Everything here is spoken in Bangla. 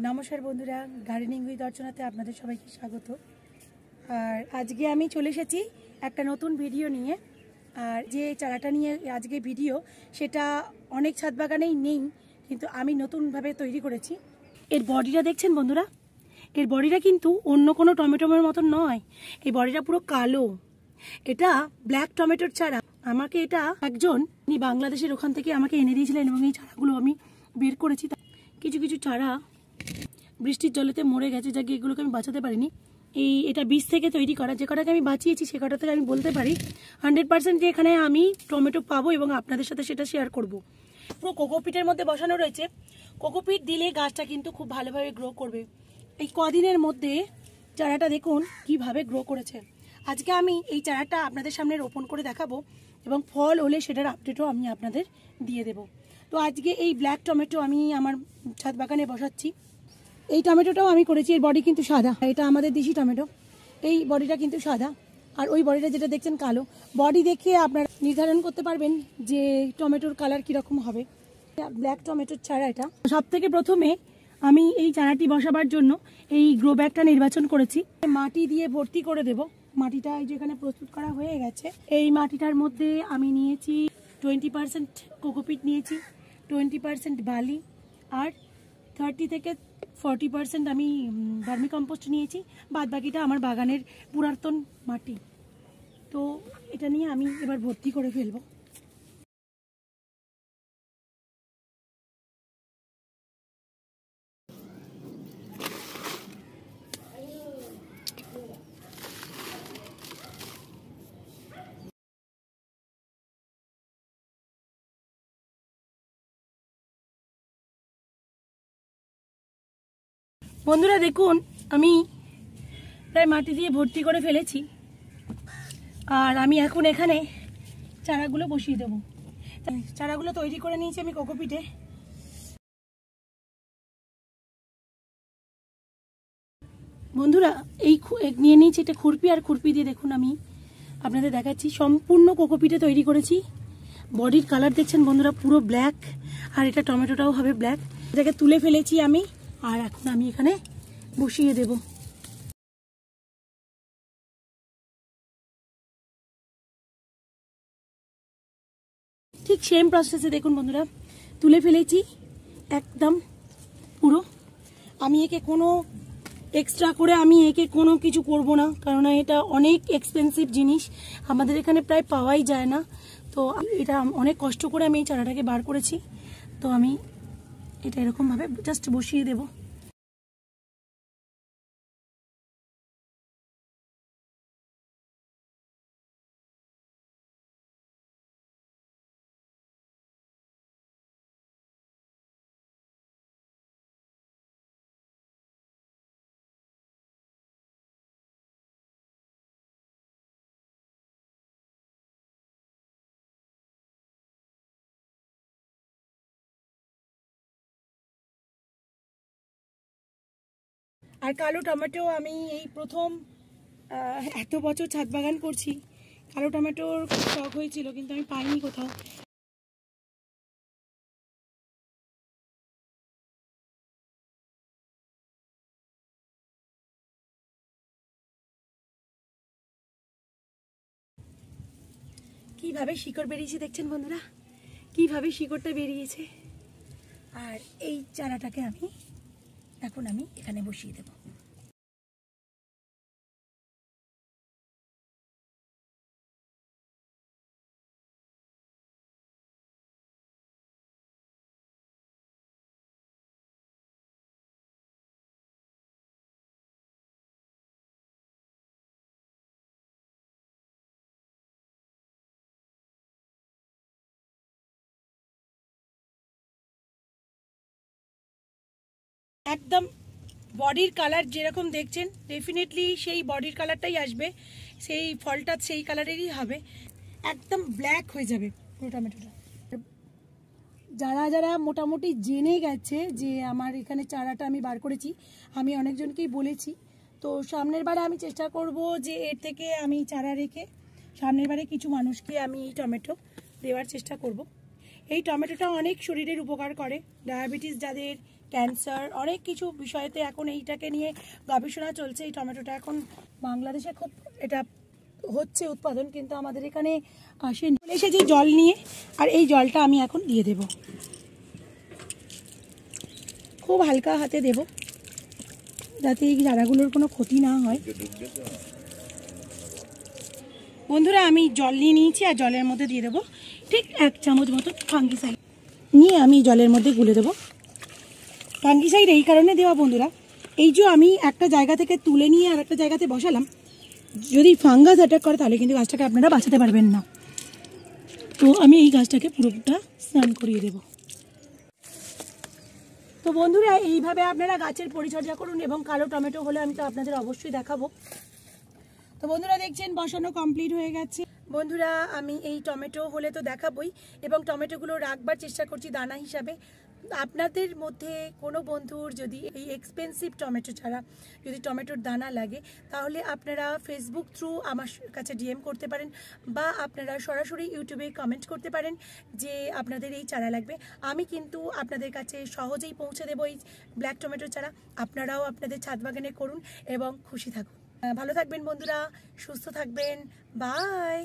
নমস্কার বন্ধুরা, গার্ডেনিং উইথ অর্চনাতে আপনাদের সবাইকে স্বাগত। আর আজকে আমি চলে এসেছি একটা নতুন ভিডিও নিয়ে। আর যে চারাটা নিয়ে আজকে ভিডিও, সেটা অনেক ছাদ বাগানেই নেই, কিন্তু আমি নতুনভাবে তৈরি করেছি। এর বডিটা দেখছেন বন্ধুরা, এর বডিটা কিন্তু অন্য কোনো টমেটোর মতন নয়। এই বডিটা পুরো কালো। এটা ব্ল্যাক টমেটোর চারা। আমাকে এটা একজন বাংলাদেশের ওখান থেকে আমাকে এনে দিয়েছিলেন এবং এই চারাগুলো আমি বের করেছি। কিছু কিছু চারা বৃষ্টির জলেতে মরে গেছে, যাকে এগুলোকে আমি বাঁচাতে পারিনি। এটা বীজ থেকে তৈরি করা। যে কটাকে আমি বাঁচিয়েছি সে কটা থেকে আমি বলতে পারি 100% যে এখানে আমি টমেটো পাবো এবং আপনাদের সাথে সেটা শেয়ার করব। পুরো কোকোপিটের মধ্যে বসানো রয়েছে। কোকোপিট দিলে গাছটা কিন্তু খুব ভালোভাবে গ্রো করবে। এই কদিনের মধ্যে চারাটা দেখুন কিভাবে গ্রো করেছে। আজকে আমি এই চারাটা আপনাদের সামনে রোপণ করে দেখাবো এবং ফল হলে সেটার আপডেটও আমি আপনাদের দিয়ে দেব। তো আজকে এই ব্ল্যাক টমেটো আমি আমার ছাদ বাগানে বসাচ্ছি। এই টমেটোটাও আমি করেছি। এর বডি কিন্তু সাদা। এটা আমাদের দেশি টমেটো। এই বডিটা কিন্তু সাদা, আর ওই বডিটা যেটা দেখছেন কালো। বডি দেখে আপনারা নির্ধারণ করতে পারবেন যে টমেটোর কালার কীরকম হবে। ব্ল্যাক টমেটোর চারা এটা। সব থেকে প্রথমে আমি এই চারাটি বসাবার জন্য এই গ্রো ব্যাগটা নির্বাচন করেছি। মাটি দিয়ে ভর্তি করে দেব। মাটিটা যেখানে প্রস্তুত করা হয়ে গেছে, এই মাটিটার মধ্যে আমি নিয়েছি 20% কোকোপিট নিয়েছি, 20% বালি, আর 30 থেকে 40% আমি ভার্মি কম্পোস্ট নিয়েছি। বাদ বাকিটা আমার বাগানের পুরাতন মাটি। তো এটা নিয়ে আমি এবার ভর্তি করে ফেলবো। বন্ধুরা দেখুন, আমি প্রায় মাটি দিয়ে ভর্তি করে ফেলেছি, আর আমি এখন এখানে চারাগুলো বসিয়ে দেবো। চারাগুলো তৈরি করে নিয়েছি আমি কোকোপিটে। বন্ধুরা এই নিয়ে নিয়েছি এটা খুরপি, আর খুরপি দিয়ে দেখুন আমি আপনাদের দেখাচ্ছি। সম্পূর্ণ কোকোপিটে তৈরি করেছি। বডির কালার দেখছেন বন্ধুরা, পুরো ব্ল্যাক, আর এটা টমেটোটাও হবে ব্ল্যাক। এটাকে তুলে ফেলেছি আমি, আর এখন আমি এখানে বসিয়ে দেব। ঠিক সেম প্রসেসে দেখুন বন্ধুরা, তুলে ফেলেছি একদম পুরো। আমি একে কোনো এক্সট্রা করে আমি একে কোনো কিছু করব না, কারণ এটা অনেক এক্সপেন্সিভ জিনিস, আমাদের এখানে প্রায় পাওয়াই যায় না। তো এটা অনেক কষ্ট করে আমি এই চারাটাকে বার করেছি। তো আমি এটা এরকমভাবে জাস্ট বসিয়ে দেব। আর কালো টমেটো আমি এই প্রথম এত বছর ছাদ বাগান করছি, কালো টমেটোর শখ হয়েছিল, কিন্তু আমি পাইনি কোথাও। কিভাবে শিকড় বেরিয়েছে দেখছেন বন্ধুরা, কিভাবে শিকড়টা বেরিয়েছে। আর এই চারাটাকে এখন আমি এখানে বসিয়ে দেব। একদম বডির কালার যেরকম দেখছেন, ডেফিনেটলি সেই বডির কালারটাই আসবে, সেই ফলটা সেই কালারেরই হবে, একদম ব্ল্যাক হয়ে যাবে পুরো টমেটোটা। যারা যারা মোটামুটি জেনে গেছে যে আমার এখানে চারাটা আমি বার করেছি, আমি অনেকজনকেই বলেছি। তো সামনের বারে আমি চেষ্টা করব যে এর থেকে আমি চারা রেখে সামনের বারে কিছু মানুষকে আমি এই টমেটো দেওয়ার চেষ্টা করব। এই টমেটোটা অনেক শরীরের উপকার করে। ডায়াবেটিস যাদের, ক্যান্সার, অনেক কিছু বিষয়তে এখন এইটাকে নিয়ে গবেষণা চলছে। এই টমেটোটা এখন বাংলাদেশে খুব এটা হচ্ছে উৎপাদন, কিন্তু আমাদের এখানে আসেনি। চলে এসেছি জল নিয়ে, আর এই জলটা আমি এখন দিয়ে দেব, খুব হালকা হাতে দেব যাতে এই চারাগুলোর কোনো ক্ষতি না হয়। বন্ধুরা, আমি জল নিয়ে নিয়েছি, আর জলের মধ্যে দিয়ে দেবো ঠিক 1 চামচ মতো ফাঙ্গিসাইড নিয়ে আমি জলের মধ্যে গুলে দেবো। ফাঙ্গিসাইড এই কারণে দেওয়া বন্ধুরা, এই যে আমি একটা জায়গা থেকে তুলে নিয়ে আর একটা জায়গাতে বসালাম, যদি ফাঙ্গাস অ্যাটাক করে তাহলে কিন্তু গাছটাকে আপনারা বাঁচাতে পারবেন না। তো আমি এই গাছটাকে পুরোটা স্নান করিয়ে দেব। তো বন্ধুরা, এইভাবে আপনারা গাছের পরিচর্যা করুন, এবং কালো টমেটো হলে আমি তো আপনাদের অবশ্যই দেখাবো। তো বন্ধুরা, দেখছেন বসানো কমপ্লিট হয়ে গেছে। বন্ধুরা, আমি এই টমেটো হলে তো দেখাবই, এবং টমেটোগুলো রাখবার চেষ্টা করছি দানা হিসাবে। আপনাদের মধ্যে কোনো বন্ধুর যদি এই এক্সপেন্সিভ টমেটো ছাড়া যদি টমেটোর দানা লাগে, তাহলে আপনারা ফেসবুক থ্রু আমার কাছে ডিএম করতে পারেন, বা আপনারা সরাসরি ইউটিউবে কমেন্ট করতে পারেন যে আপনাদের এই চারা লাগবে। আমি কিন্তু আপনাদের কাছে সহজেই পৌঁছে দেবো এই ব্ল্যাক টমেটো চারা। আপনারাও আপনাদের ছাদ বাগানে করুন এবং খুশি থাকুন। ভালো থাকবেন বন্ধুরা, সুস্থ থাকবেন, বাই।